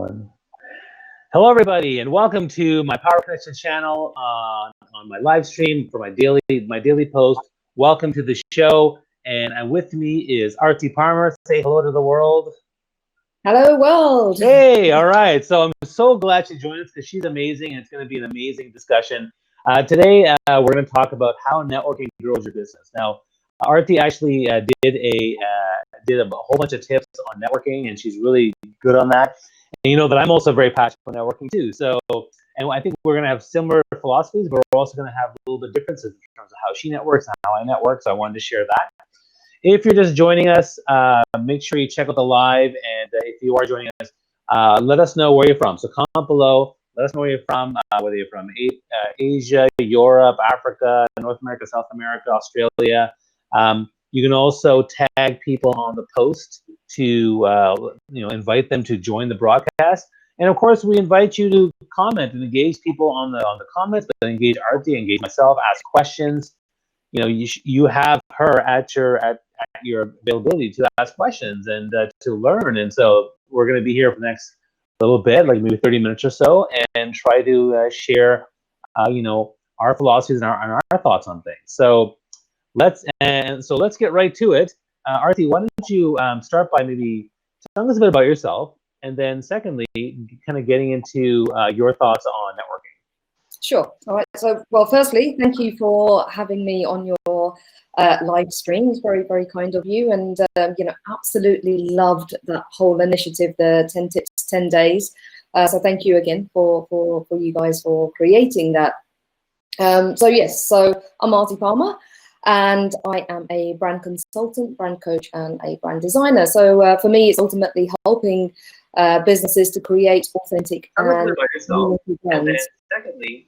One. Hello, everybody, and welcome to my Power Connection channel on my live stream for my daily post. Welcome to the show, and with me is Aarti Parmar. Say hello to the world. Hello, world. Hey, all right. So I'm so glad she joined us because she's amazing, and it's going to be an amazing discussion. Today, we're going to talk about how networking grows your business. Now, Aarti actually did a whole bunch of tips on networking, and she's really good on that. And you know that I'm also very passionate about networking too. So, and I think we're going to have similar philosophies, but we're also going to have a little bit differences in terms of how she networks and how I network. So I wanted to share that. If you're just joining us, make sure you check out the live. And if you are joining us, let us know where you're from. So comment below. Let us know where you're from, whether you're from Asia, Europe, Africa, North America, South America, Australia. You can also tag people on the post to invite them to join the broadcast. And of course, we invite you to comment and engage people on the comments, but engage Aarti, engage myself, ask questions. You know, you have her at your availability to ask questions and to learn. And so we're going to be here for the next little bit, like maybe 30 minutes or so, and try to share, our philosophies and our thoughts on things. So let's get right to it. Aarti, why don't you start by maybe telling us a bit about yourself, and then secondly, kind of getting into your thoughts on networking. Sure. All right. So, well, firstly, thank you for having me on your live stream. It's very, very kind of you, and absolutely loved that whole initiative, the 10 tips, 10 days. So, thank you again for you guys for creating that. So I'm Aarti Parmar, and I am a brand consultant, brand coach, and a brand designer. So for me, it's ultimately helping businesses to create authentic and meaningful brands. Secondly,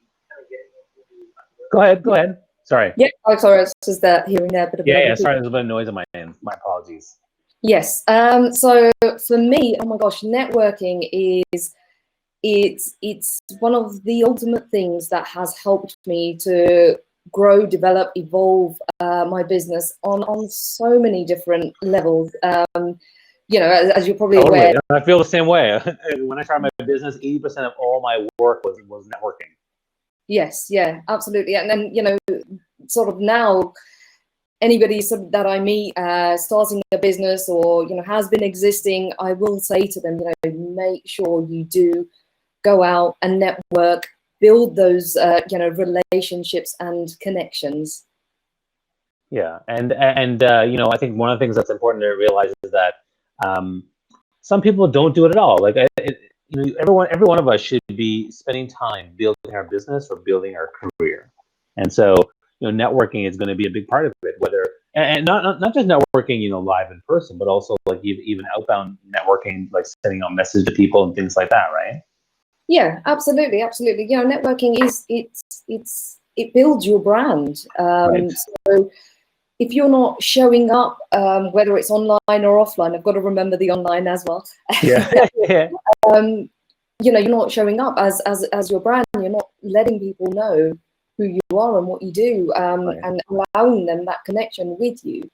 go ahead. Sorry. Yeah, oh, sorry, it's just hearing there. Yeah. Sorry, there's a bit of noise on my end. My apologies. Yes. So for me, oh my gosh, networking it's one of the ultimate things that has helped me to grow, develop, evolve my business on so many different levels. As you're probably aware. I feel the same way. When I started my business, 80% of all my work was networking. Yes, yeah, absolutely. And then, sort of now, anybody that I meet starting a business or, has been existing, I will say to them, make sure you do go out and network, build those, relationships and connections. Yeah, and I think one of the things that's important to realize is that some people don't do it at all. Like every one of us should be spending time building our business or building our career, and so networking is going to be a big part of it. Whether and not just networking, live in person, but also like even outbound networking, like sending out messages to people and things like that, right? Yeah, absolutely. Networking it builds your brand. Right. So if you're not showing up, whether it's online or offline, I've got to remember the online as well. Yeah. You're not showing up as your brand. You're not letting people know who you are and what you do, Right. and allowing them that connection with you.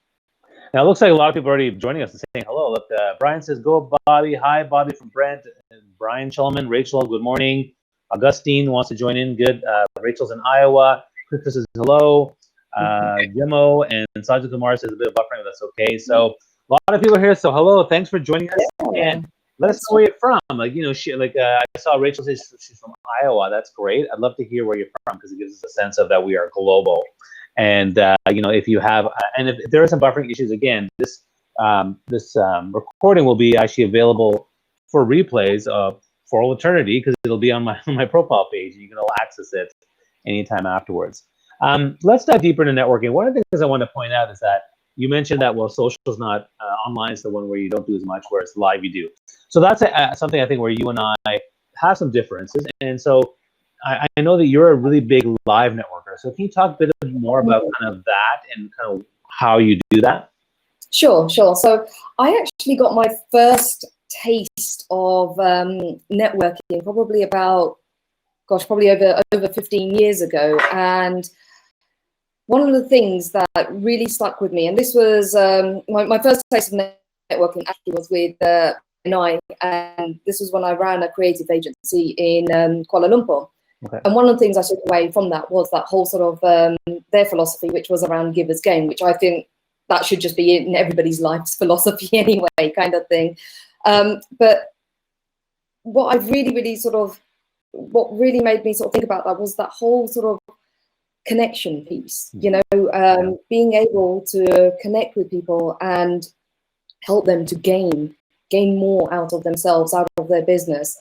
Now, it looks like a lot of people are already joining us and saying hello. Look, Brian says, go, Bobby. Hi, Bobby from Brent. Brian Shulman. Rachel, good morning. Augustine wants to join in. Good. Rachel's in Iowa. Chris says hello. Demo and Sajid Kumar says a bit of buffering, but that's okay. So a lot of people are here. So hello. Thanks for joining us. Yeah. And let us know where you're from. I saw Rachel say she's from Iowa. That's great. I'd love to hear where you're from because it gives us a sense of that we are global. And if you have, and if there are some buffering issues, again, this recording will be actually available for replays for all eternity because it'll be on my profile page, and you can all access it anytime afterwards. Let's dive deeper into networking. One of the things I want to point out is that you mentioned that social is not online; it's the one where you don't do as much, whereas live you do. So that's something I think where you and I have some differences, and so. I know that you're a really big live networker. So can you talk a bit more about kind of that and kind of how you do that? Sure. So I actually got my first taste of networking probably over 15 years ago. And one of the things that really stuck with me, and this was my first taste of networking actually was with night, and this was when I ran a creative agency in Kuala Lumpur. Okay. And one of the things I took away from that was that whole sort of their philosophy, which was around giver's gain, which I think that should just be in everybody's life's philosophy anyway, kind of thing. But what I really sort of, what really made me sort of think about that was that whole sort of connection piece, you know, being able to connect with people and help them to gain more out of themselves, out of their business.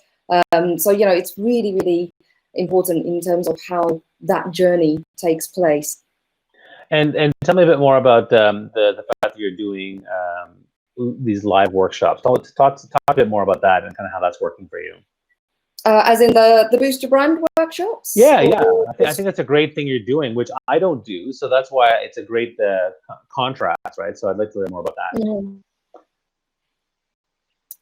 So, you know, it's really important in terms of how that journey takes place. And tell me a bit more about the fact that you're doing these live workshops. Talk a bit more about that and kind of how that's working for you. As in the Boost Your Brand workshops? Yeah. I think that's a great thing you're doing, which I don't do. So that's why it's a great contrast, right? So I'd like to learn more about that. Mm-hmm.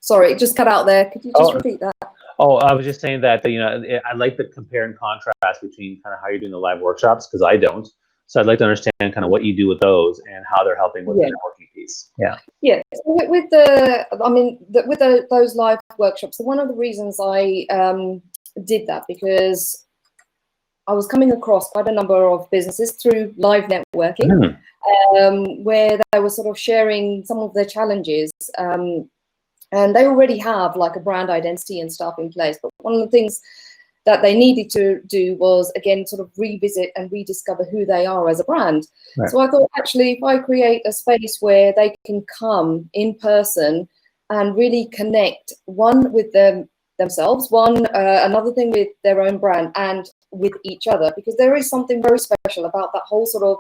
Sorry, it just cut out there. Could you just repeat that? Oh, I was just saying that, you know, I like the compare and contrast between kind of how you're doing the live workshops, because I don't. So I'd like to understand kind of what you do with those and how they're helping with the networking piece. Yeah. Yeah. So with those live workshops, one of the reasons I did that, because I was coming across quite a number of businesses through live networking, where they were sort of sharing some of their challenges. And they already have like a brand identity and stuff in place. But one of the things that they needed to do was, again, sort of revisit and rediscover who they are as a brand. Right. So I thought, actually, if I create a space where they can come in person and really connect, one with themselves, another thing with their own brand, and with each other, because there is something very special about that whole sort of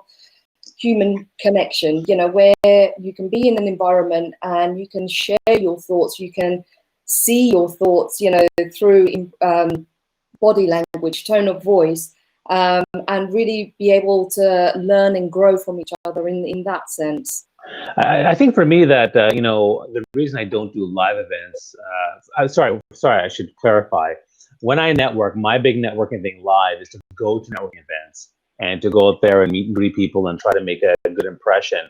human connection, you know, where you can be in an environment and you can share your thoughts, you can see your thoughts, you know, through body language, tone of voice, and really be able to learn and grow from each other in that sense. I think for me that, you know, the reason I don't do live events, sorry, I should clarify. When I network, my big networking thing live is to go to networking events and to go out there and meet and greet people and try to make a good impression.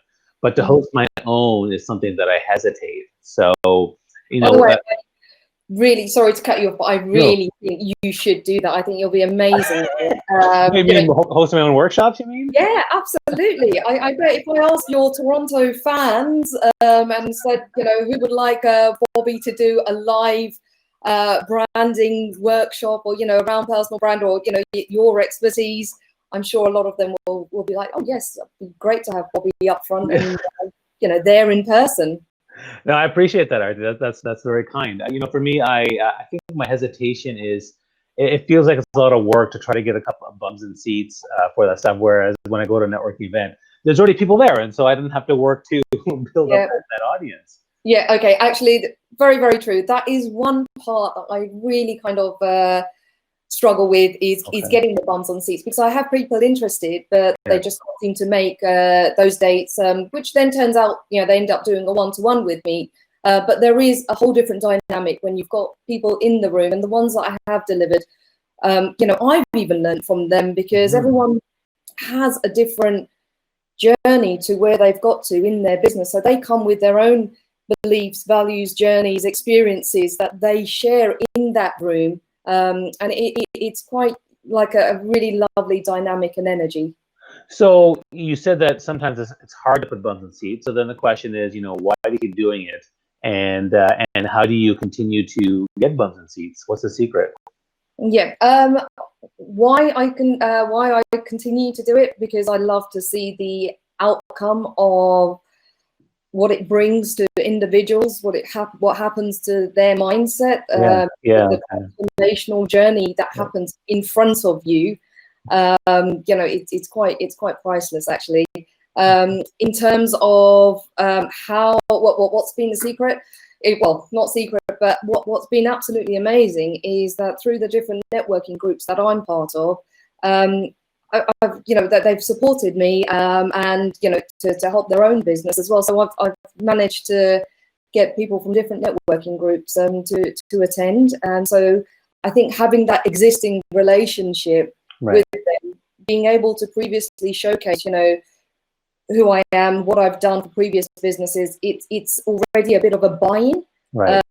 But to host my own is something that I hesitate. So, you know. Really sorry to cut you off, but I really think you should do that. I think you'll be amazing. You mean hosting my own workshops, you mean? Yeah, absolutely. I bet if I asked your Toronto fans and said, you know, who would like Bobby to do a live branding workshop, or, you know, around personal brand, or, you know, your expertise, I'm sure a lot of them will be like, oh yes, it'd be great to have Bobby up front and you know, there in person. No, I appreciate that, Aarti. That's very kind. You know, for me, I think my hesitation is it feels like it's a lot of work to try to get a couple of bums in seats for that stuff. Whereas when I go to a networking event, there's already people there, and so I didn't have to work to build up that audience. Yeah. Okay. Actually, very true. That is one part that I really kind of struggle with is getting the bums on seats, because I have people interested, but they just can't seem to make those dates, which then turns out, you know, they end up doing a one-to-one with me. But there is a whole different dynamic when you've got people in the room, and the ones that I have delivered, you know, I've even learned from them, because everyone has a different journey to where they've got to in their business. So they come with their own beliefs, values, journeys, experiences that they share in that room. And it's quite like a really lovely dynamic and energy. So you said that sometimes it's hard to put bums in seats. So then the question is, you know, why do you keep doing it? And how do you continue to get bums in seats? What's the secret? Yeah. Why I continue to do it, because I love to see the outcome of what it brings to individuals, what happens to their mindset, the transformational journey that happens in front of you. You know, it's quite priceless, actually. In terms of what's been the secret, well, not secret, but what's been absolutely amazing is that through the different networking groups that I'm part of, I've, you know, that they've supported me, and, you know, to help their own business as well. So I've managed to get people from different networking groups to attend, and so I think having that existing relationship with them, being able to previously showcase, you know, who I am, what I've done for previous businesses, it's already a bit of a buy-in. Right.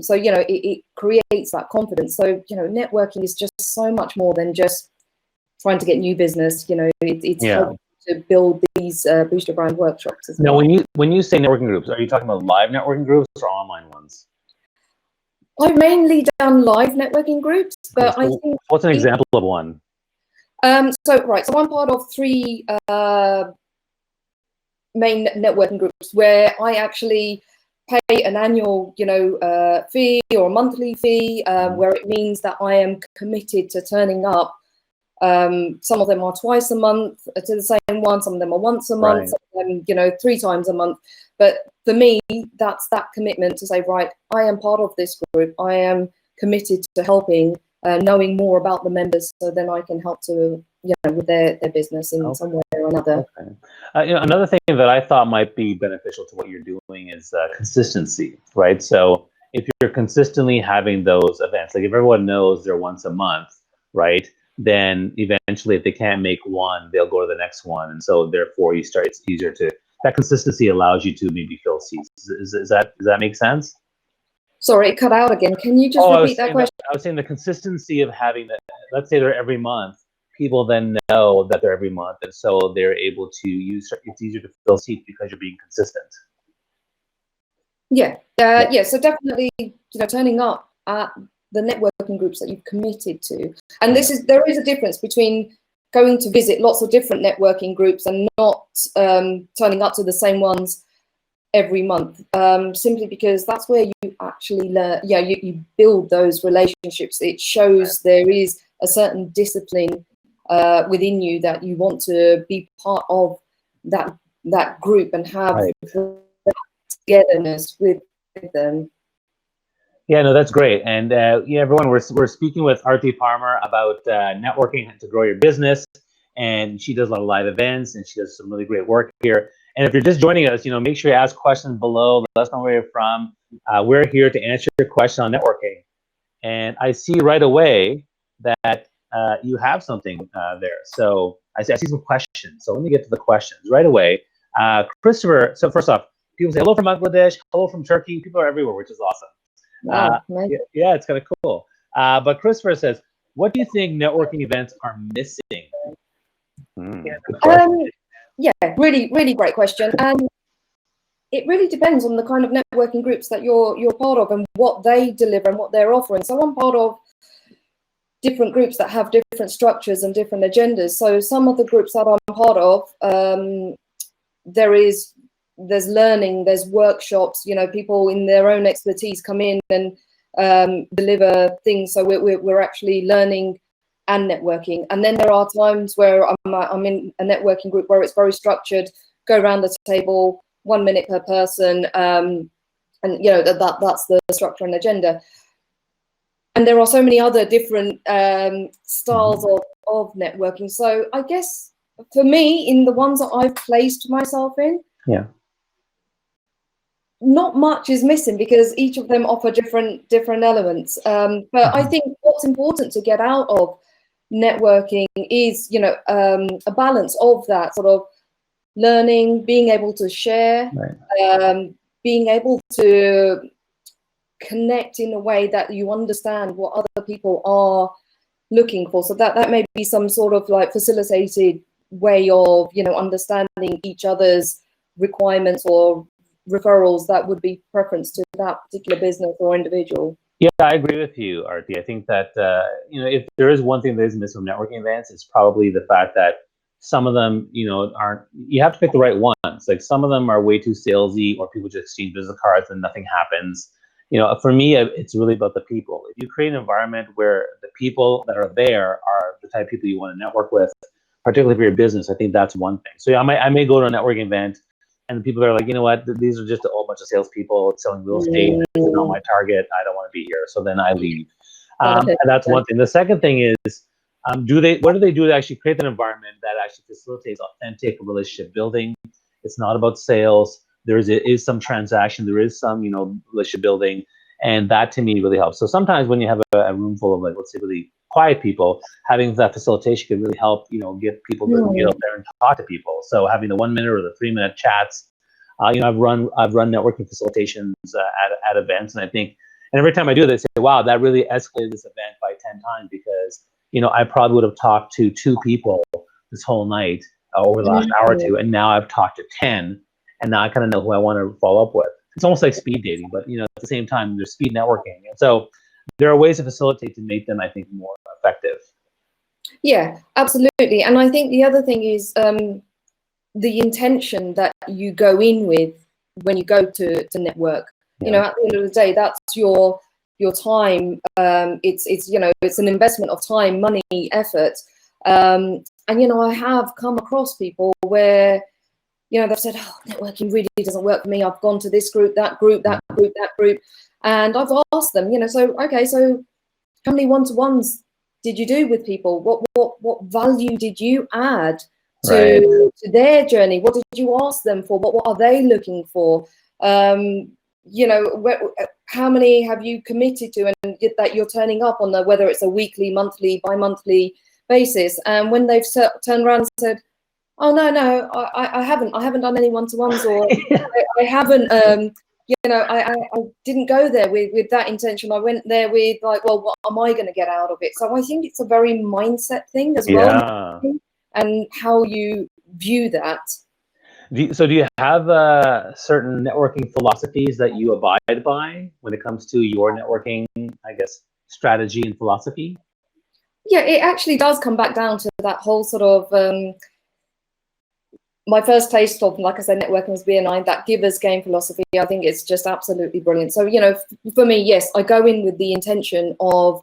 So, it creates that confidence. So, networking is just so much more than just trying to get new business. It's helping to build these booster brand workshops as well. Now, when you say networking groups, are you talking about live networking groups or online ones? I've mainly done live networking groups, but Okay, so I think what's an example of one? So I'm part of 3 main networking groups where I actually pay an annual, fee or a monthly fee, where it means that I am committed to turning up. Some of them are twice a month to the same one. Some of them are once a month. Right. Some of them, 3 times a month. But for me, that's that commitment to say, right, I am part of this group. I am committed to helping, knowing more about the members, so then I can help to, with their business in some way or another. Okay. Another thing that I thought might be beneficial to what you're doing is consistency, right? So if you're consistently having those events, like if everyone knows they're once a month, right? Then eventually, if they can't make one, they'll go to the next one, and so therefore it's easier to. That consistency allows you to maybe fill seats. Does that make sense? Sorry, it cut out again. Can you just repeat that question? I was saying the consistency of having that. Let's say they're every month. People then know that they're every month, and so they're able to use. It's easier to fill seats because you're being consistent. Yeah. So definitely, turning up at the networking groups that you've committed to, and there is a difference between going to visit lots of different networking groups and not turning up to the same ones every month, simply because that's where you actually learn. Yeah, you build those relationships. It shows there is a certain discipline within you that you want to be part of that group and have that togetherness with them. Yeah, no, that's great. And everyone, we're speaking with Aarti Parmar about networking to grow your business, and she does a lot of live events, and she does some really great work here. And if you're just joining us, make sure you ask questions below. Let us know where you're from. We're here to answer your question on networking. And I see right away that you have something there. So I see some questions. So let me get to the questions right away. Christopher, so first off, people say hello from Bangladesh, hello from Turkey. People are everywhere, which is awesome. Wow, yeah, it's kind of cool. But Christopher says, what do you think networking events are missing? Yeah, really, really great question. And it really depends on the kind of networking groups that you're part of and what they deliver and what they're offering. So I'm part of different groups that have different structures and different agendas. So some of the groups that I'm part of, there's learning, there's workshops, people in their own expertise come in and deliver things. So we're actually learning and networking. And then there are times where I'm in a networking group where it's very structured, go around the table, 1 minute per person, and that's the structure and agenda. And there are so many other different styles of networking. So I guess for me, in the ones that I've placed myself in, not much is missing because each of them offer different elements. But I think what's important to get out of networking is, a balance of that sort of learning, being able to share, being able to connect in a way that you understand what other people are looking for. So that may be some sort of like facilitated way of, understanding each other's requirements or referrals that would be preference to that particular business or individual. Yeah, I agree with you, Aarti. I think that if there is one thing that is missing from networking events, it's probably the fact that some of them, aren't. You have to pick the right ones. Like some of them are way too salesy, or people just exchange business cards and nothing happens. For me, it's really about the people. If you create an environment where the people that are there are the type of people you want to network with, particularly for your business, I think that's one thing. So I may go to a networking event, and the people are like, you know what, these are just a whole bunch of salespeople selling real estate. It's not my target. I don't want to be here. So then I leave. And that's one thing. The second thing is, what do they do to actually create an environment that actually facilitates authentic relationship building? It's not about sales. There is some transaction. There is some, relationship building. And that to me really helps. So sometimes when you have a room full of, like, let's say, really quiet people, having that facilitation can really help, get people to get out there and talk to people. So having the 1 minute or the 3 minute chats I've run networking facilitations at events, and I think, and every time I do, they say, "Wow, that really escalated this event by 10 times," because I probably would have talked to 2 people this whole night over the last hour or two, and now I've talked to 10, and now I kind of know who I want to follow up with. It's almost like speed dating, but at the same time, there's speed networking, and so there are ways to facilitate to make them, I think, more effective. Yeah, absolutely. And I think the other thing is the intention that you go in with when you go to network. Yeah. At the end of the day, that's your time. It's an investment of time, money, effort. And I have come across people where they've said, "Oh, networking really doesn't work for me. I've gone to this group, that group, that group, that group," and I've asked them, so okay, so how many one-to-ones did you do with people? What value did you add to their journey? What did you ask them for? What are they looking for? How many have you committed to, and that you're turning up on whether it's a weekly, monthly, bi-monthly basis? And when they've turned around and said, "Oh no, I haven't done any one-to-ones," or I haven't, I didn't go there with that intention. I went there with like, well, what am I going to get out of it? So I think it's a very mindset thing as well, and how you view that. So do you have certain networking philosophies that you abide by when it comes to your networking, I guess, strategy and philosophy? Yeah, it actually does come back down to that whole sort of my first taste of, like I said, networking was BNI, that giver's game philosophy. I think it's just absolutely brilliant. So, for me, yes, I go in with the intention of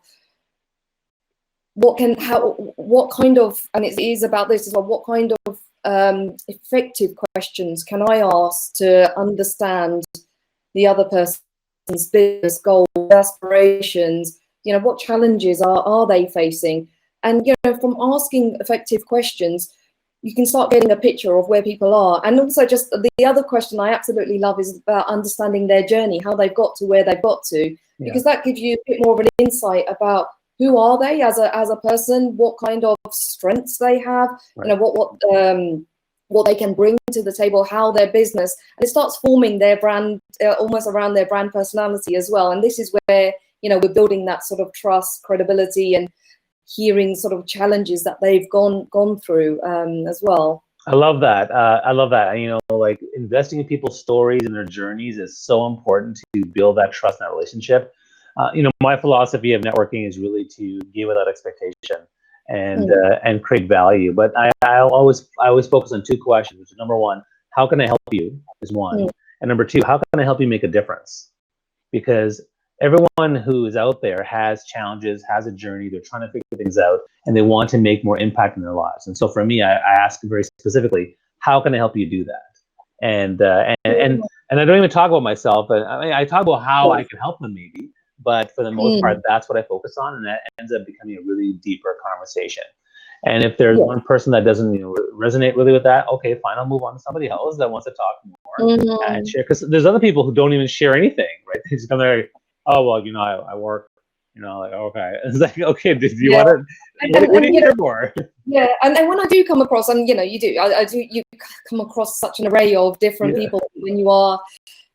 what kind of, and it is about this as well, what kind of effective questions can I ask to understand the other person's business goals, aspirations, what challenges are they facing? And, from asking effective questions, you can start getting a picture of where people are. And also just the other question I absolutely love is about understanding their journey, how they've got to where they've got to, because that gives you a bit more of an insight about who are they as a person, what kind of strengths they have, what they can bring to the table, how their business, and it starts forming their brand almost around their brand personality as well. And this is where, we're building that sort of trust, credibility, and hearing sort of challenges that they've gone through as well. I love that. I love that. Like investing in people's stories and their journeys is so important to build that trust and that relationship. My philosophy of networking is really to give without expectation and create value. But I always focus on 2 questions. Which is, number 1, how can I help you? Is one, and number 2, how can I help you make a difference? Because everyone who is out there has challenges, has a journey. They're trying to figure things out, and they want to make more impact in their lives. And so for me, I ask very specifically, how can I help you do that? And I don't even talk about myself. I talk about how I can help them maybe, but for the most part, that's what I focus on, and that ends up becoming a really deeper conversation. And if there's one person that doesn't resonate really with that, okay, fine, I'll move on to somebody else that wants to talk more and share. Because there's other people who don't even share anything, right? They just come there, oh, well, I work, like, okay. It's like, okay, do you want to, what are you here for? Yeah, and when I do come across, and you come across such an array of different people when you are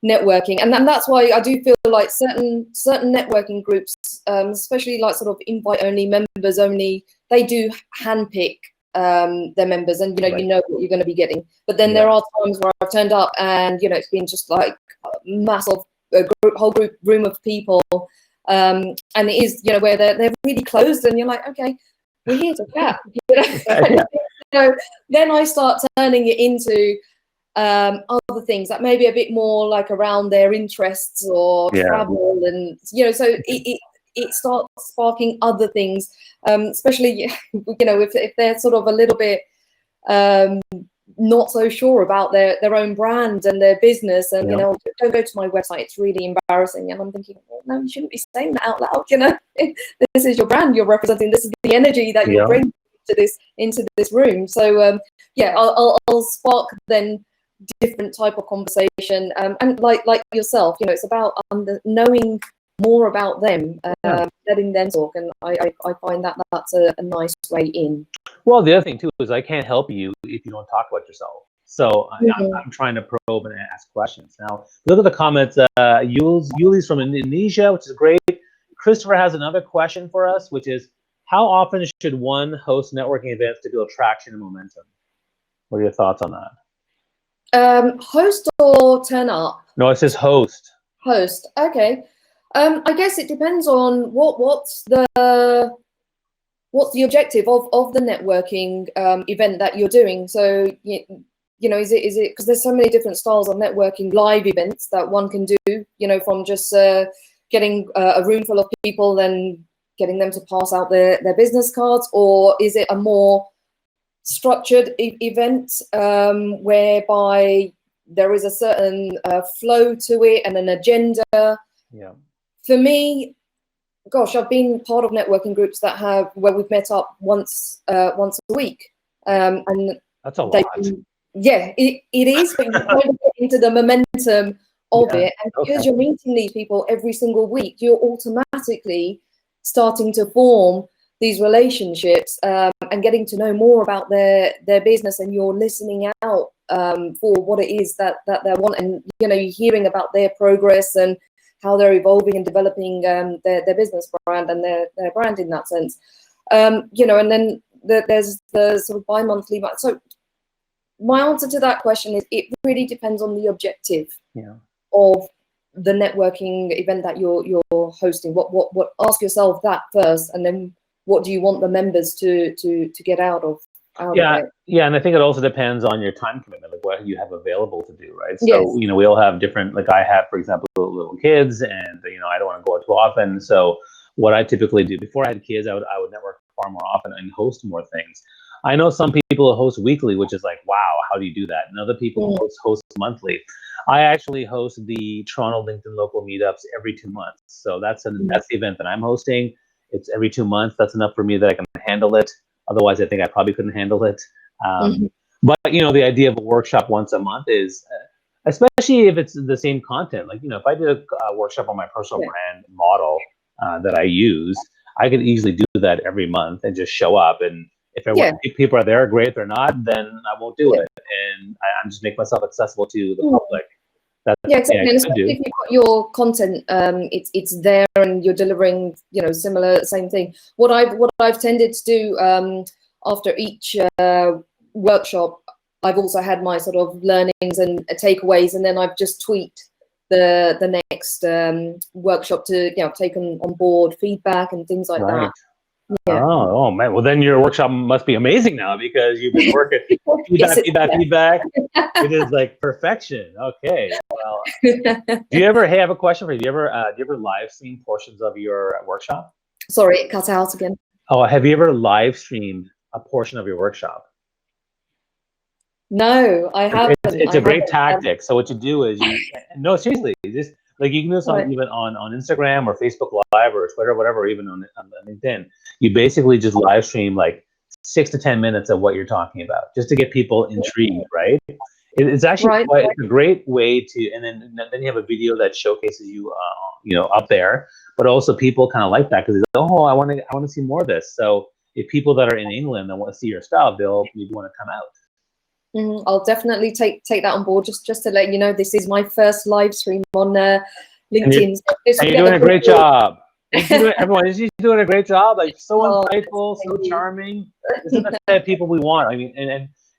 networking, and that's why I do feel like certain networking groups, especially like sort of invite only, members only, they do handpick their members, and you know what you're going to be getting. But then there are times where I've turned up and it's been just like a massive whole room of people, and it is where they're really closed, and you're like, okay, we're here to chat. So then I start turning it into other things that maybe a bit more like around their interests or travel, and so it starts sparking other things, especially if they're sort of a little bit not so sure about their own brand and their business, and don't go to my website, it's really embarrassing. And I'm thinking, well, no, you shouldn't be saying that out loud. This is your brand you're representing, this is the energy that you bring into this room. So I'll spark then different type of conversation, and like yourself, it's about knowing more about them, letting them talk, and I find that's a nice way in. Well, the other thing too is I can't help you if you don't talk about yourself. So I'm trying to probe and ask questions. Now, look at the comments. Yuli's from Indonesia, which is great. Christopher has another question for us, which is, how often should one host networking events to build traction and momentum? What are your thoughts on that? Host or turn up? No, it says host. Host. Okay. I guess it depends on what's the objective of the networking event that you're doing. So you know, is it because there's so many different styles of networking live events that one can do, you know, from just getting a room full of people, then getting them to pass out their business cards, or is it a more structured event whereby there is a certain flow to it and an agenda? Yeah. For me, gosh, I've been part of networking groups where we've met up once a week, and that's a lot. Yeah, it is, but you kind of get into the momentum of it, and because you're meeting these people every single week, you're automatically starting to form these relationships and getting to know more about their business, and you're listening out for what it is that they want, and you know, you're hearing about their progress and how they're evolving and developing their business brand and their brand in that sense. You know, and then there's the sort of bi-monthly. So my answer to that question is, it really depends on the objective of the networking event that you're hosting. What ask yourself that first, and then what do you want the members to get out of it? Yeah, and I think it also depends on your time commitment, like what you have available to do, right? So you know, we all have different, like I have, for example, little kids, and you know, I don't want to go out too often. So what I typically do before I had kids, I would network far more often and host more things. I know some people host weekly, which is like, wow, how do you do that? And other people host monthly. I actually host the Toronto LinkedIn local meetups every 2 months. So that's the event that I'm hosting. It's every 2 months. That's enough for me that I can handle it. Otherwise, I think I probably couldn't handle it. But you know, the idea of a workshop once a month is, especially if it's the same content. Like, you know, if I did a workshop on my personal brand model that I use, I could easily do that every month and just show up. And if people are there, great. If they're not, then I won't do it. And I'm just make myself accessible to the public. That's exactly. And especially if you've got your content, it's there and you're delivering, you know, same thing. What I've tended to do after each workshop, I've also had my sort of learnings and takeaways, and then I've just tweaked the next workshop to, you know, take on board feedback and things like that. Yeah. Oh man! Well, then your workshop must be amazing now, because you've been working feedback. It is like perfection. Okay. Well, do you ever have a question for you? Do you ever live stream portions of your workshop? Sorry, it cut out again. Oh, have you ever live streamed a portion of your workshop? No, I haven't. It's a great tactic. So what you do is no, seriously, just like you can do this even on Instagram or Facebook Live or Twitter, whatever, or even on LinkedIn. You basically just live stream like 6 to 10 minutes of what you're talking about, just to get people intrigued, right? It's actually it's a great way to, and then you have a video that showcases you, you know, up there. But also people kind of like that because they go, oh, I want to see more of this. So if people that are in England that want to see your stuff, they'll maybe want to come out. I'll definitely take that on board. Just to let you know, this is my first live stream on LinkedIn. And you're doing a great job. Everyone, you're doing a great job. Like, so insightful, so charming. This is the type of people we want. I mean,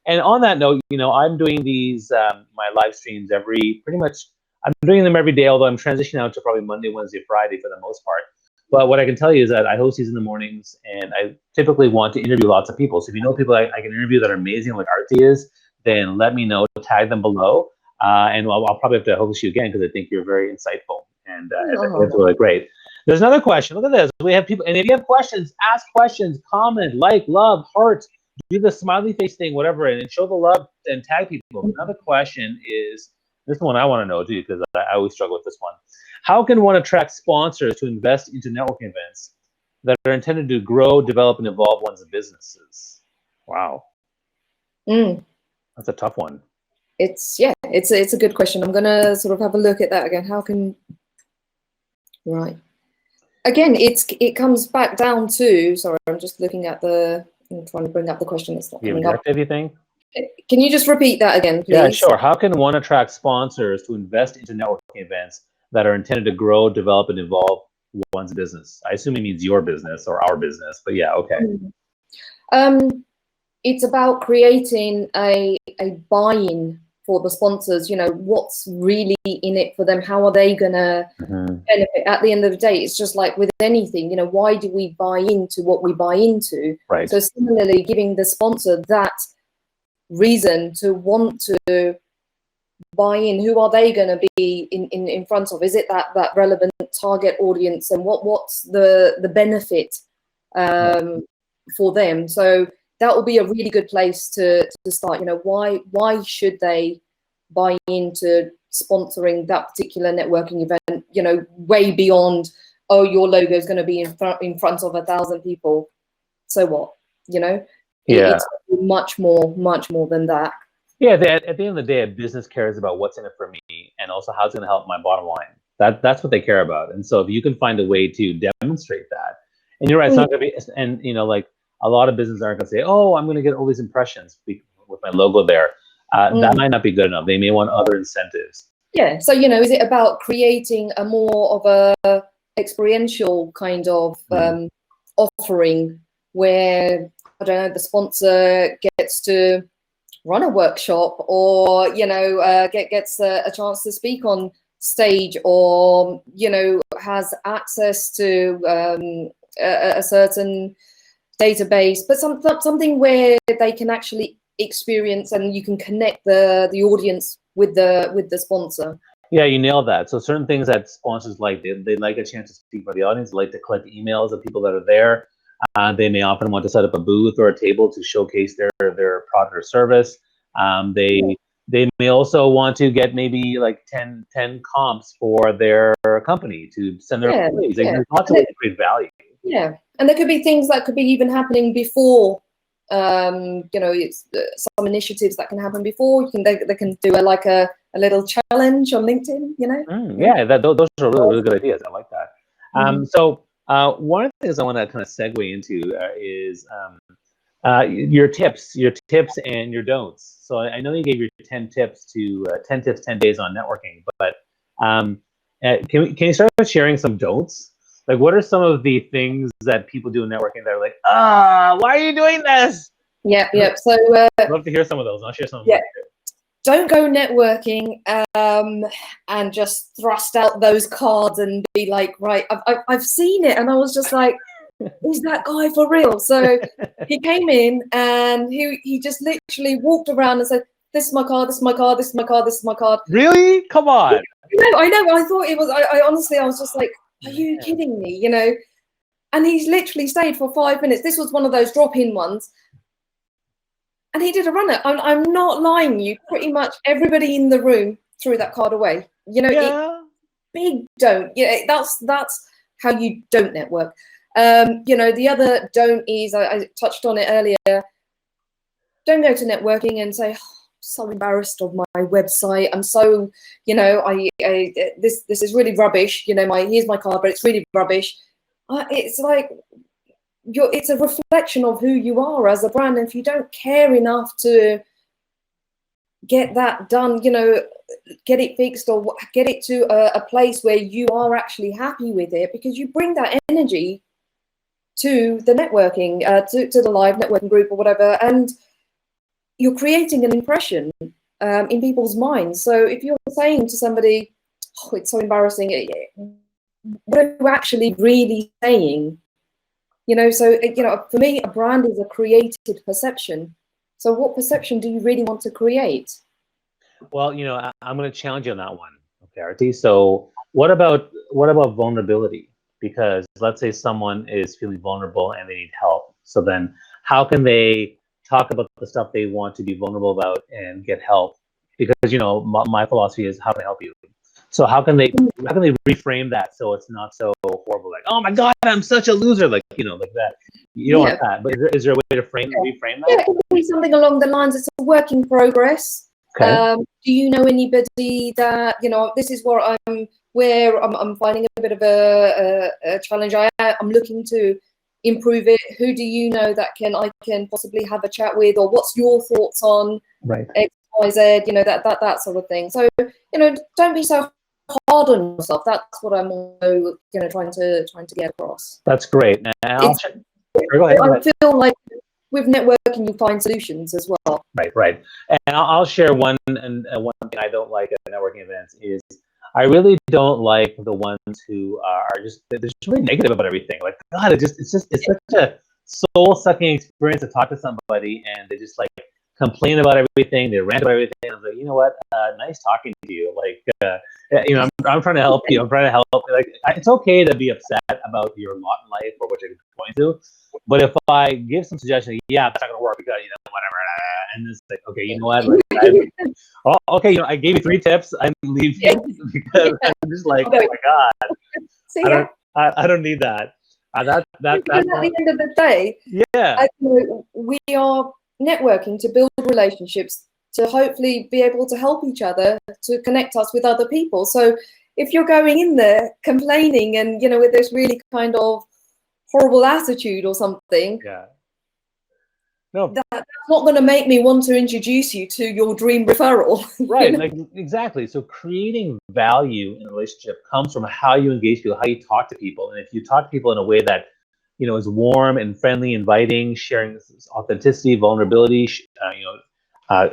and on that note, you know, I'm doing these my live streams I'm doing them every day, although I'm transitioning out to probably Monday, Wednesday, Friday for the most part. But what I can tell you is that I host these in the mornings, and I typically want to interview lots of people. So if you know people I can interview that are amazing, like Aarti is, then let me know, tag them below. And I'll probably have to host you again because I think you're very insightful, and it's really great. There's another question. Look at this. We have people, and if you have questions, ask questions, comment, like, love, heart, do the smiley face thing, whatever, and show the love and tag people. Another question is, this one I want to know too, because I always struggle with this one. How can one attract sponsors to invest into networking events that are intended to grow, develop, and evolve one's businesses? Wow. That's a tough one. It's a good question. I'm gonna sort of have a look at that again. How can again, it comes back down to, sorry, I'm just looking at I'm trying to bring up the question that's not coming up. Objective, you think? Can you just repeat that again, please? Yeah, sure. How can one attract sponsors to invest into networking events that are intended to grow, develop, and evolve one's business? I assume it means your business or our business, but yeah, okay. It's about creating a buy-in for the sponsors. What's really in it for them? How are they gonna benefit? At the end of the day, it's just like with anything. Why do we buy into what we buy into? Right. So similarly, giving the sponsor that reason to want to buy in. Who are they going to be in front of? Is it that relevant target audience, and what's the benefit for them? So that will be a really good place to start. Why should they buy into sponsoring that particular networking event? Way beyond, oh, your logo is going to be in front of 1,000 people. So what? It's much more than that. Yeah, at the end of the day, a business cares about what's in it for me and also how it's going to help my bottom line. That's what they care about. And so if you can find a way to demonstrate that, and you're right, it's not going to be, and like a lot of businesses aren't going to say, oh, I'm going to get all these impressions with my logo there. That might not be good enough. They may want other incentives. Yeah. So, is it about creating a more of a experiential kind of offering where, I don't know, the sponsor gets to run a workshop or, gets a chance to speak on stage or, has access to a certain database, but something where they can actually experience and you can connect the audience with the sponsor. Yeah, you nailed that. So certain things that sponsors like, they like a chance to speak for the audience, they like to collect emails of people that are there. They may often want to set up a booth or a table to showcase their product or service. They may also want to get maybe like 10 comps for their company to send their employees. There's lots of ways to create value. Yeah, and there could be things that could be even happening before. It's some initiatives that can happen before. They can do a little challenge on LinkedIn. Yeah, those are really good ideas. I like that. So one of the things I want to kind of segue into is your tips and your don'ts. So I know you gave your 10 tips 10 days on networking, but can you start with sharing some don'ts? Like, what are some of the things that people do in networking that are like, why are you doing this? Yep. So I'd love to hear some of those. I'll share some of them. Don't go networking and just thrust out those cards and be like, right, I've seen it. And I was just like, is that guy for real? So he came in and he just literally walked around and said, this is my card, this is my card, this is my card, this is my card. Really? Come on. I know. I thought it was, I honestly, I was just like, are you kidding me? And he's literally stayed for 5 minutes. This was one of those drop-in ones. And he did a runner. I'm not lying you. Pretty much everybody in the room threw that card away. Big don't. That's how you don't network. The other don't is, I touched on it earlier. Don't go to networking and say, so embarrassed of my website. I'm so, this is really rubbish. Here's my card, but it's really rubbish. It's like, it's a reflection of who you are as a brand. And if you don't care enough to get that done, get it fixed or get it to a place where you are actually happy with it, because you bring that energy to the networking, to the live networking group or whatever, and you're creating an impression in people's minds. So if you're saying to somebody, oh, it's so embarrassing, what are you actually really saying? So, for me, a brand is a created perception. So what perception do you really want to create? Well, I'm going to challenge you on that one. Okay, Aarti. So what about vulnerability? Because let's say someone is feeling vulnerable and they need help. So then how can they talk about the stuff they want to be vulnerable about and get help? Because, my philosophy is, how can I help you? So how can they reframe that so it's not so horrible? Like, oh my God, I'm such a loser. Like, like that. You don't want that. But is there a way to reframe that? Yeah, it could be something along the lines. It's a work in progress. Okay. Do you know anybody that, this is where I'm finding a bit of a challenge. I'm looking to improve it? Who do you know that I can possibly have a chat with, or what's your thoughts on X, Y, Z? You know, that sort of thing. So, you know, don't be so hard on yourself. That's what I'm also, you know, trying to get across. That's great. Go ahead. I feel like with networking, you find solutions as well. Right. And I'll share one thing I don't like at networking events is I really don't like the ones who are they're just really negative about everything. Like, God, it's such a soul-sucking experience to talk to somebody and they just like complain about everything, they rant about everything. I was like, you know what? Nice talking to you. Like, you know, I'm trying to help you. I'm trying to help. Like, it's okay to be upset about your lot in life or what you're going through. But if I give some suggestion, yeah, that's not gonna work because, you know, whatever, and it's like, okay, you know what? Like, okay, you know, I gave you 3 tips. I'm leaving because I'm just like, oh my God, See, I don't need that. That's at the end of the day, we are networking to build relationships, to hopefully be able to help each other, to connect us with other people. So if you're going in there complaining and, you know, with this really kind of horrible attitude or something, that's not going to make me want to introduce you to your dream referral. Right, like, exactly. So creating value in a relationship comes from how you engage people, how you talk to people. And if you talk to people in a way that, you know, is warm and friendly, inviting, sharing authenticity, vulnerability, you know,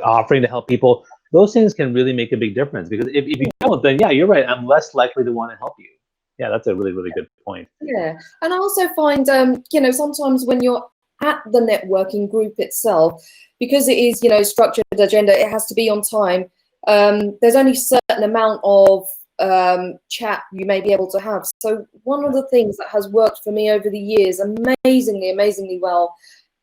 offering to help people, those things can really make a big difference. Because if you don't, then yeah, you're right, I'm less likely to want to help you. Yeah, that's a really, really good point. Yeah, and I also find, you know, sometimes when you're at the networking group itself, because it is, you know, structured agenda, it has to be on time. There's only a certain amount of chat you may be able to have. So one of the things that has worked for me over the years amazingly well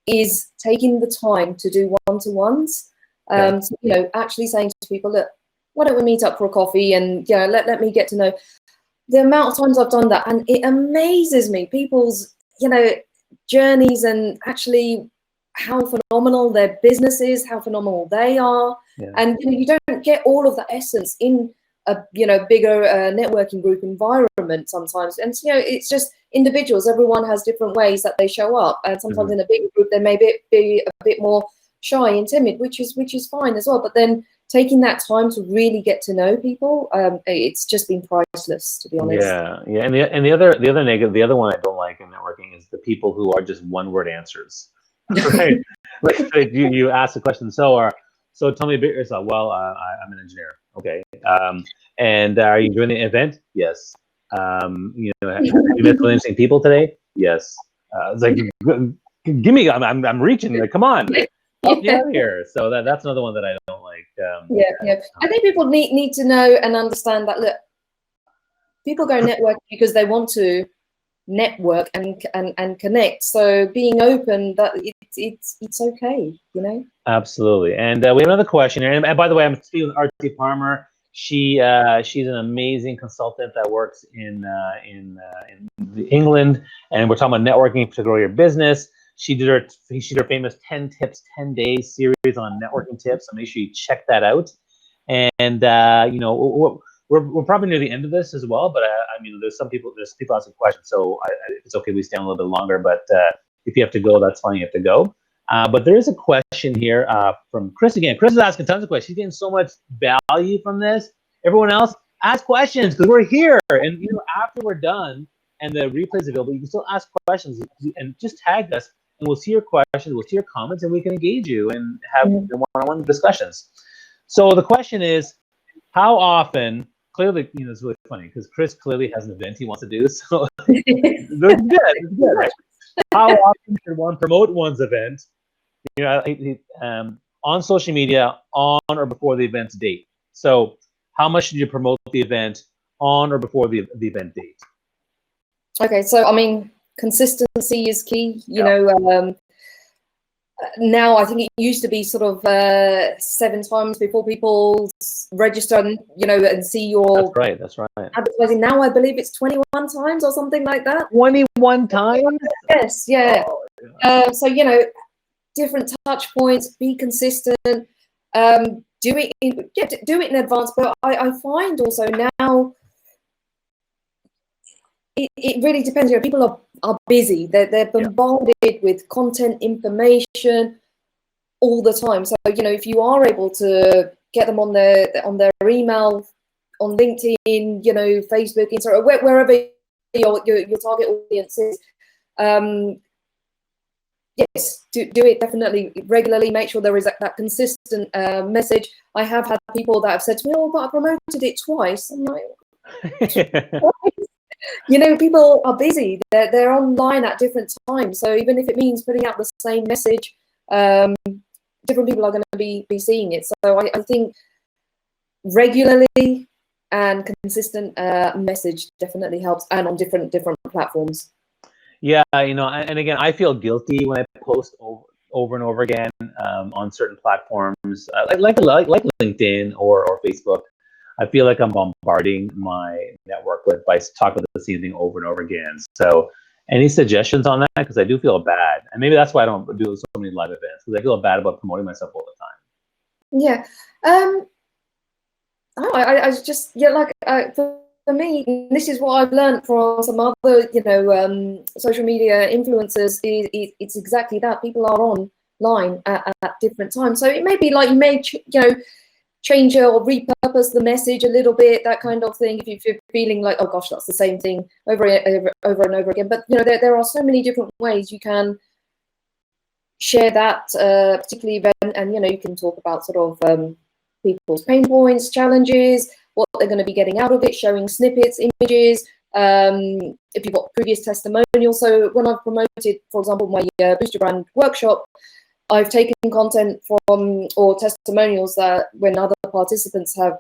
is taking the time to do one-to-ones. So, you know, actually saying to people, look, why don't we meet up for a coffee and, you know, let me get to know. The amount of times I've done that, and it amazes me, people's, you know, journeys, and actually how phenomenal their business is, how phenomenal they are. And, you know, you don't get all of the essence in a, you know, bigger networking group environment sometimes. And, you know, it's just individuals. Everyone has different ways that they show up. And sometimes in a bigger group, they may be a bit more shy and timid, which is fine as well. But then taking that time to really get to know people, it's just been priceless, to be honest. Yeah. And the other negative, the other one I don't like in networking is the people who are just one-word answers. Right? like you ask a question, so tell me a bit yourself. Well, I'm an engineer. Okay. And are you doing the event? Yes. You know, have you met really interesting people today? Yes. It's like, give me. I'm reaching. Like, come on. Help me out here. So that's another one that I don't like. I think people need to know and understand that, look, people go network because they want to network and connect. So being open, that it's okay, you know. Absolutely. And we have another question here. And by the way, I'm speaking with Aarti Parmar. She's an amazing consultant that works in England, and we're talking about networking to grow your business. She did her famous 10 tips, 10 days series on networking tips. So make sure you check that out. And you know, we're probably near the end of this as well. But I mean, there's people asking questions, so it's okay we stay on a little bit longer. But if you have to go, that's fine. You have to go. But there is a question here from Chris again. Chris is asking tons of questions. She's getting so much value from this. Everyone else, ask questions because we're here. And you know, after we're done and the replay is available, you can still ask questions and just tag us. And we'll see your questions, we'll see your comments, and we can engage you and have one-on-one discusussions. So the question is, how often? Clearly, you know, it's really funny because Chris clearly has an event he wants to do. So it's good. It's good. Right? How often should one promote one's event? You know, on social media, on or before the event's date. So, how much should you promote the event on or before the event date? Okay, so I mean, consistency is key. You know, now I think it used to be sort of 7 times before people register and, you know, and see your that's right advertising. Now I believe it's 21 times or something like that. 21 times? Yes, yeah. So, you know, different touch points, be consistent, do it in advance. But I find also now it really depends. You know, people are busy. They're bombarded with content, information all the time. So, you know, if you are able to get them on their email, on LinkedIn, you know, Facebook, Instagram, wherever your target audience is, yes, do it definitely regularly. Make sure there is that consistent message. I have had people that have said to me, "Oh, but I promoted it twice." I'm like, you know, people are busy. They're online at different times. So even if it means putting out the same message, different people are going to be seeing it. So I think regularly and consistent message definitely helps, and on different platforms. Yeah, you know, and again, I feel guilty when I post over and over again on certain platforms, like LinkedIn or Facebook. I feel like I'm bombarding my network by talking about the same thing over and over again. So, any suggestions on that? Because I do feel bad, and maybe that's why I don't do so many live events, because I feel bad about promoting myself all the time. Yeah. I just, yeah, like for me, this is what I've learned from some other, you know, social media influencers. It's exactly that. People are online at different times, so it may be like you may, you know, change or repurpose the message a little bit, that kind of thing. If you're feeling like, oh gosh, that's the same thing over and over again. But you know, there are so many different ways you can share that particular event, and you know, you can talk about sort of people's pain points, challenges, what they're going to be getting out of it, showing snippets, images, if you've got previous testimonials. So when I've promoted, for example, my Boost Your Brand workshop, I've taken content from, or testimonials that when other participants have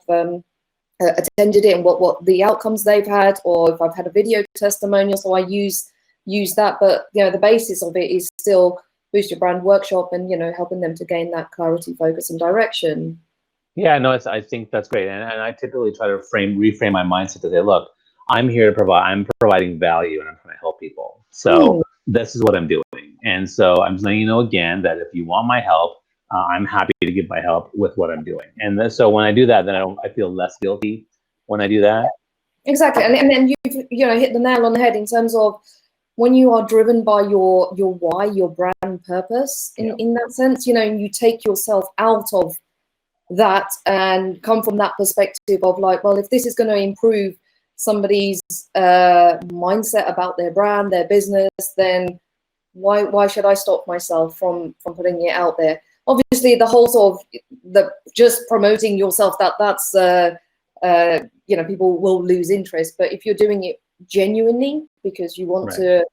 attended it and what the outcomes they've had, or if I've had a video testimonial, so I use that. But you know, the basis of it is still Boost Your Brand workshop, and you know, helping them to gain that clarity, focus, and direction. Yeah, no, I think that's great, and I typically try to reframe my mindset to say, look, I'm here to provide. I'm providing value, and I'm trying to help people. So this is what I'm doing, and so I'm just letting you know again that if you want my help, I'm happy to give my help with what I'm doing. And so when I do that, then I feel less guilty when I do that. Exactly, and then you've, you know, hit the nail on the head in terms of when you are driven by your why, your brand purpose. In that sense, you know, you take yourself out of that and come from that perspective of like, well, if this is going to improve somebody's mindset about their brand, their business, then why should I stop myself from putting it out there? Obviously, the whole sort of the just promoting yourself, that's you know, people will lose interest. But if you're doing it genuinely because you want to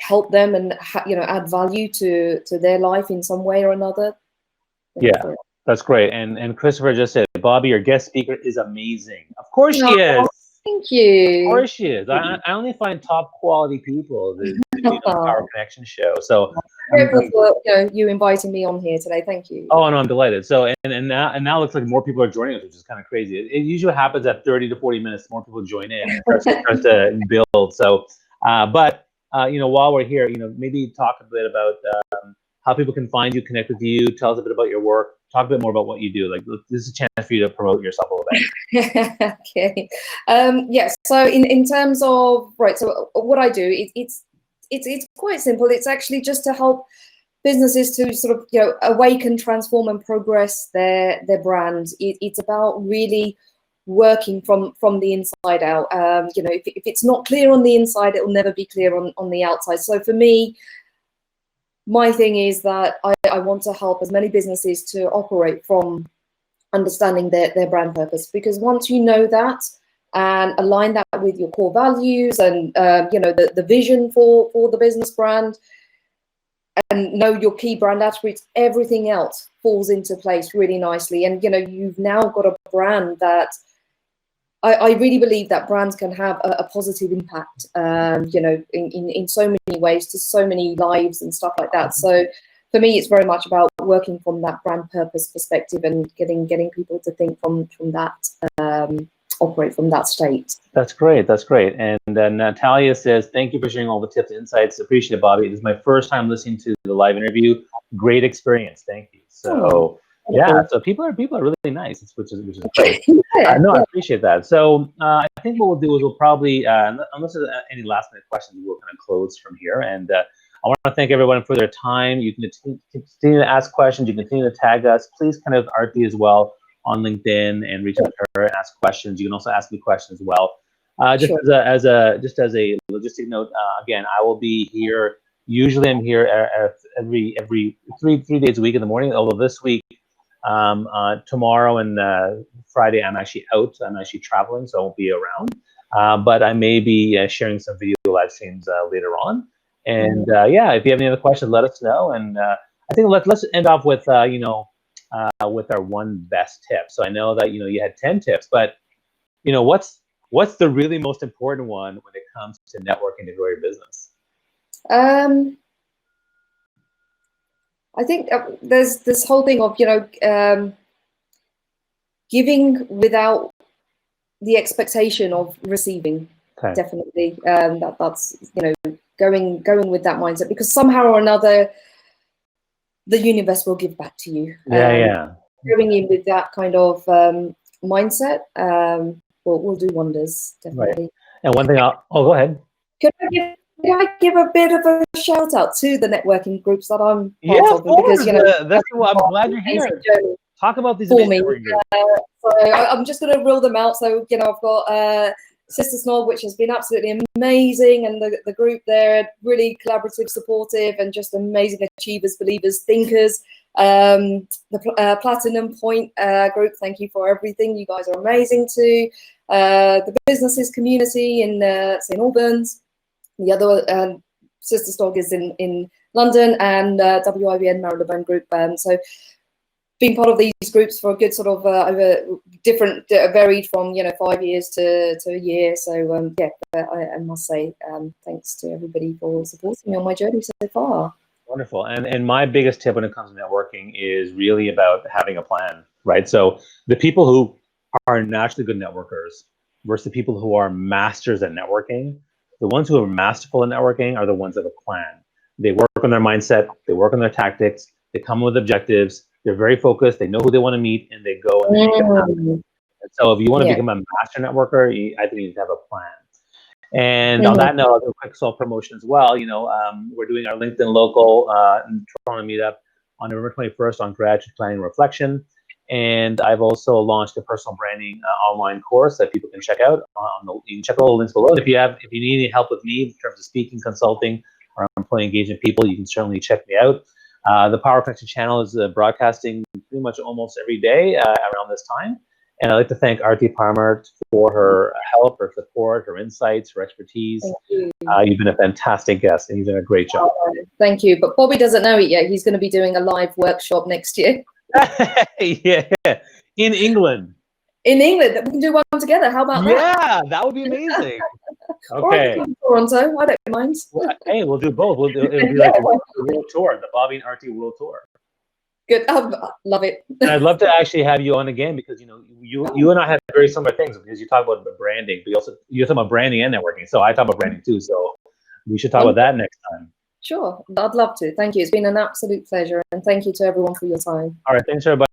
help them and you know, add value to their life in some way or another, that's great. And Christopher just said, Bobby, your guest speaker is amazing. Of course she is. Thank you. Of course she is. I only find top quality people to be on the Power Connection show. So I'm grateful for, you know, you inviting me on here today. Thank you. Oh, no, I'm delighted. So and now it looks like more people are joining us, which is kind of crazy. It usually happens at 30 to 40 minutes. More people join in and starts to build. So, but you know, while we're here, you know, maybe talk a bit about how people can find you, connect with you. Tell us a bit about your work. Talk a bit more about what you do. Like, this is a chance for you to promote yourself a little bit. Okay. Yes. So in terms of so what I do, it's quite simple. It's actually just to help businesses to sort of, you know, awaken, transform, and progress their brand. It's about really working from the inside out. You know, if it's not clear on the inside, it will never be clear on the outside. So for me, my thing is that I want to help as many businesses to operate from understanding their brand purpose, because once you know that and align that with your core values and you know, the vision for the business brand, and know your key brand attributes, everything else falls into place really nicely. And you know, you've now got a brand that I really believe that brands can have a positive impact, you know, in so many ways to so many lives and stuff like that. So for me, it's very much about working from that brand purpose perspective and getting people to think from that, operate from that state. That's great. That's great. And Natalia says, thank you for sharing all the tips and insights. Appreciate it, Bobby. This is my first time listening to the live interview. Great experience. Thank you. So Yeah, so people are really nice, which is great. Yeah, No, I yeah, appreciate that. So I think what we'll do is we'll probably, unless there's any last minute questions, we'll kind of close from here. And I want to thank everyone for their time. You can continue to ask questions. You can continue to tag us. Please kind of Aarti as well on LinkedIn and reach out to her and ask questions. You can also ask me questions as well. Just sure. as a logistic note, again, I will be here. Usually, I'm here every three days a week in the morning. Although this week, tomorrow and Friday, I'm actually out. I'm actually traveling, so I won't be around. But I may be sharing some video live streams later on. And yeah, if you have any other questions, let us know. And I think let's end off with with our one best tip. So I know that you had 10 tips, but what's the really most important one when it comes to networking to grow your business? I think there's this whole thing of giving without the expectation of receiving. Okay. Definitely, that's going with that mindset, because somehow or another the universe will give back to you. Yeah. Going in with that kind of mindset will do wonders, definitely. Right. And one thing go ahead. Can I give a bit of a shout out to the networking groups that I'm part of? Because that's what I'm glad you're here. Talk about these for me. networking groups. So I'm just going to rule them out. So I've got Sister Snog, which has been absolutely amazing, and the group there, really collaborative, supportive, and just amazing achievers, believers, thinkers. The Platinum Point group, thank you for everything. You guys are amazing too. The businesses community in St Albans. The other Sister Snog is in London, and WIBN Marylebone group. So being part of these groups for a good sort of over different, varied from 5 years to a year. So yeah, I must say thanks to everybody for supporting me on my journey so far. Wonderful. And my biggest tip when it comes to networking is really about having a plan, right? So the people who are naturally good networkers versus the people who are masters at networking, the ones who are masterful at networking are the ones that have a plan. They work on their mindset, they work on their tactics, they come with objectives, they're very focused, they know who they want to meet, and they go and they make it happen. And so if you want to become a master networker, I think you need to have a plan. And on that note, I'll do a quick self-promotion as well. We're doing our LinkedIn local in Toronto meetup on November 21st on gratitude planning and reflection. And I've also launched a personal branding online course that people can check out. You can check all the links below. And if you need any help with me in terms of speaking, consulting, or employee engagement people, you can certainly check me out. The Power Connection channel is broadcasting pretty much almost every day around this time. And I'd like to thank Aarti Parmar for her help, her support, her insights, her expertise. Thank you. You've been a fantastic guest, and you've done a great job. Thank you. But Bobby doesn't know it yet. He's going to be doing a live workshop next year. Yeah, in England. In England, we can do one together. How about that? Yeah, that would be amazing. Okay. Or Toronto, I don't mind. Well, hey, we'll do both. It'll be like a world tour, the Bobby and Aarti world tour. Good, love it. And I'd love to actually have you on again, because you and I have very similar things, because you talk about branding, but you talk about branding and networking. So I talk about branding too. So we should talk about that next time. Sure, I'd love to. Thank you. It's been an absolute pleasure, and thank you to everyone for your time. All right, thanks everybody.